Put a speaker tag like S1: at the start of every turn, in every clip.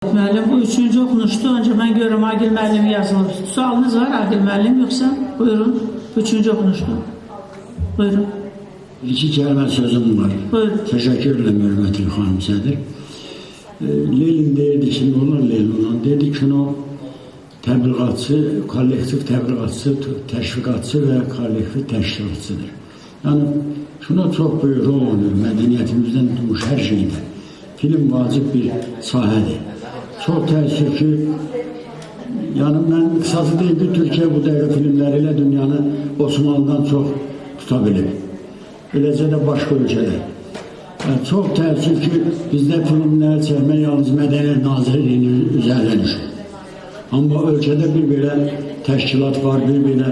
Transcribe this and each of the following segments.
S1: Müəllim, bu üçüncü oxunuşdu. Ancaq mən görürəm Agil müəllim yazılır. Sualınız var Agil müəllim, yoxsa? Buyurun. Üçüncü oxunuşdu. Buyurun.
S2: İki kəlmə sözüm var.
S1: Buyurun.
S2: Təşəkkür ederim hörmətli xanım sədir. Lenin deyirdi ki, ne olur Lenin olan? Dedi ki, o təbliğatçı, kollektiv təbliğatçı, təşviqatçı və kollektiv təşkilatçıdır. Yəni, şuna çox böyük rol oynuyor mədəniyyətimizdən tutmuş hər şeydə. Film vacib bir sahədir. Çox təəssüf ki, yəni mən qısası deyim ki, Türkiyə bu dəqiqə filmləri ilə dünyanı Osmanlıdan çox tuta bilib. Eləcə də başqa ölkələr. Yəni, çox təəssüf ki, bizdə filmləri çəkmək yalnız Mədəniyyət Nazirliyinin üzərinə düşür. Amma ölkədə bir belə təşkilat var, bir belə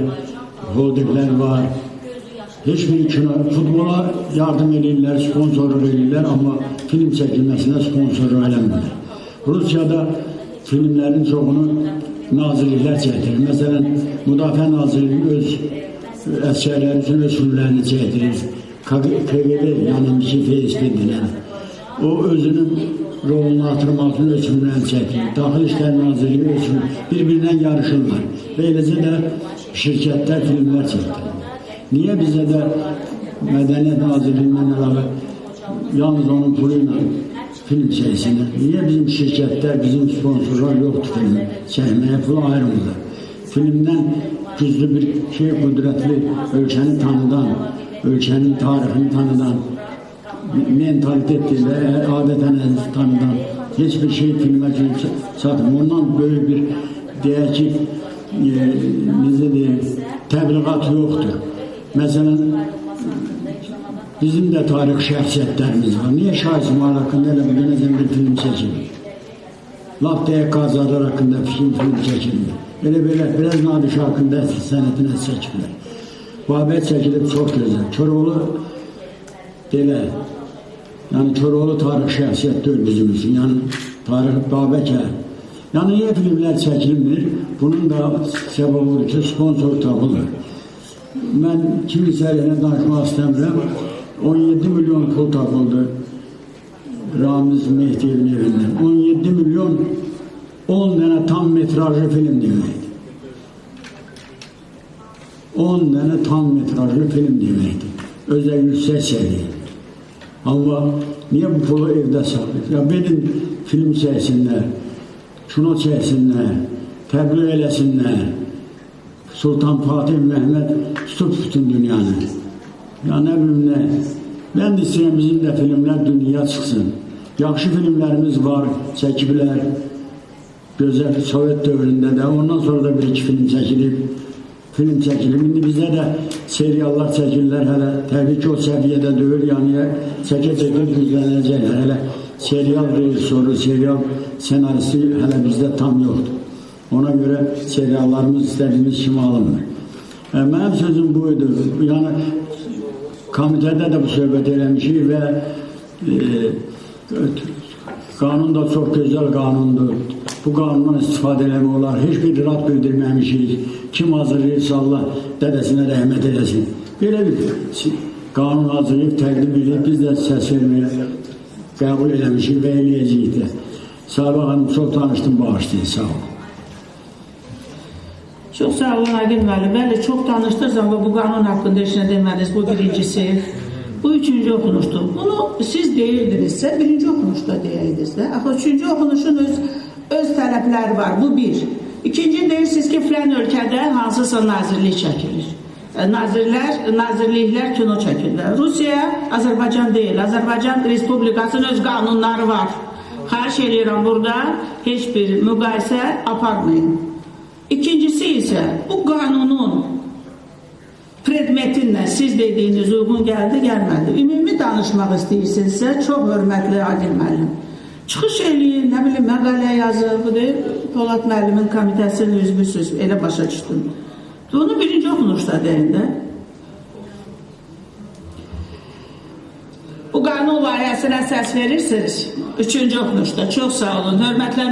S2: holdinglər var. Heç bir kino, futbola yardım edirlər, sponsorluq edirlər, amma film çəkilməsinə sponsorluq eləmirlər. Rusiyada filmlərin çoxunu nazirliklər çəkdirir. Məsələn, Müdafiə Nazirliyi öz əsgərləri üçün öz filmlərini çəkdirir. KGB, yəni FSB denir. O özünün rolunu artırmaq üçün öz filmlərini çəkdirir. Daxili İşlər Nazirliyi üçün bir-birindən yarışırlar. Və eləcə də şirkətlər filmlər çəkdirir. Niyə bizə də Mədəniyyət Nazirliyindən əlavə yalnız onun pulu ilə film çəksinlər? Niyə bizim şirkətlər, bizim sponsorlar yoxdur filmi çəkməyə, pulu ayrılmırlar? Filmdən güclü bir şey, qüdrətli, ölkəni tanıdan, ölkənin tarixini tanıdan, mentalitet ilə, adət-ənənəsi tanıdan heç bir şey filmə kimi satmır. Ondan böyük bir, deyək ki, necə deyək, təbliğat yoxdur. Məsələn, bizim də tarix şəxsiyyətlərimiz var. Niyə Şah İsmail haqqında elə bugünəcən bir film çəkilir? Laf deyək, Qazalar haqqında film çəkilir. Elə-belə, biraz Nadir Şah haqqında sənətinə çəkilir. Babək çəkilib çox gözəl. Köroğlu belə, yəni Köroğlu tarix şəxsiyyət deyil bizim üçün. Yəni, tarix Babəkə. Yəni, niyə filmlər çəkilmir? Bunun da səbəb olur ki, sponsor tapılır. Mən kimisə ilə danışmaq istəmirəm. 17 milyon pul tapıldı Ramiz Mehdiyevin evindən. 17 milyon 10 dənə tam metrajlı film deməkdir. 10 dənə tam metrajlı film deməkdir. Özə yüksək səviyyə. Amma niyə bu pulu evdə saxlayır? Ya verin film çəksinlər, kino çəksinlər, təbliğ eləsinlər. Sultan Fatih Mehmet tutub bütün dünyanı. Ya nə bilim nə. Mən də istəyirəm bizim də filmlər dünyaya çıxsın. Yaxşı filmlərimiz var, çəkiblər. Gözəl Sovet dövründə də. Ondan sonra da bir-iki film çəkilib. İndi bizdə də seriallar çəkirlər hələ. Təbii ki, o səviyyədə deyil. Yəni, çəkə-çəkə güclənəcəklər. Hələ serial rejissoru, serial senaristi hələ bizdə tam yoxdur. Ona görə seriallarımız istədiyimiz kimi alınmır. Mənim sözüm buydu. Yəni, komitədə də bu söhbət eləmişik və qanun da çox gözəl qanundur. Bu qanundan istifadə eləmək olar. Heç bir rad bildirməmişik. Kim hazırlayırsa Allah dədəsinə rəhmət eləsin. Belə bir qanun hazırlayıb, təqdim edib, biz də səs verməyə qəbul eləmişik və eləyəcəyik də. Sabah hanım, çox tanışdım, bağışlayın, sağ olun.
S1: Çox sağ olun Agil müəllim. Bəli, çox danışdınız amma bu qanun haqqında heç nə demədiniz. Bu birincisi. Bu üçüncü oxunuşdur. Bunu siz deyirdinizsə, birinci oxunuşda deyirdiniz də. Axı üçüncü oxunuşun öz tələbləri var. Bu bir. İkinci deyirsiniz ki, filan ölkədə hansısa nazirlik çəkilir. Nazirliklər kino çəkirlər. Rusiya, Azərbaycan deyil. Azərbaycan Respublikasının öz qanunları var. Xahiş edirəm burada heç bir müqayisə aparmayın. İkincisi isə bu qanunun predmetinlə siz dediyiniz uyğun gəldi, gəlmədi. Ümumi danışmaq istəyirsinizsə, çox hörmətli Agil müəllim. Çıxış eləyin, nə bilim, məqalə yazır, bu deyil, Polat müəllimin komitəsinin üzvüsüz, elə başa düşdüm. Bunu birinci oxunuşda deyin də. Bu qanun layihəsinə səs verirsiniz. Üçüncü oxunuşda. Çox sağ olun. Hörmətlə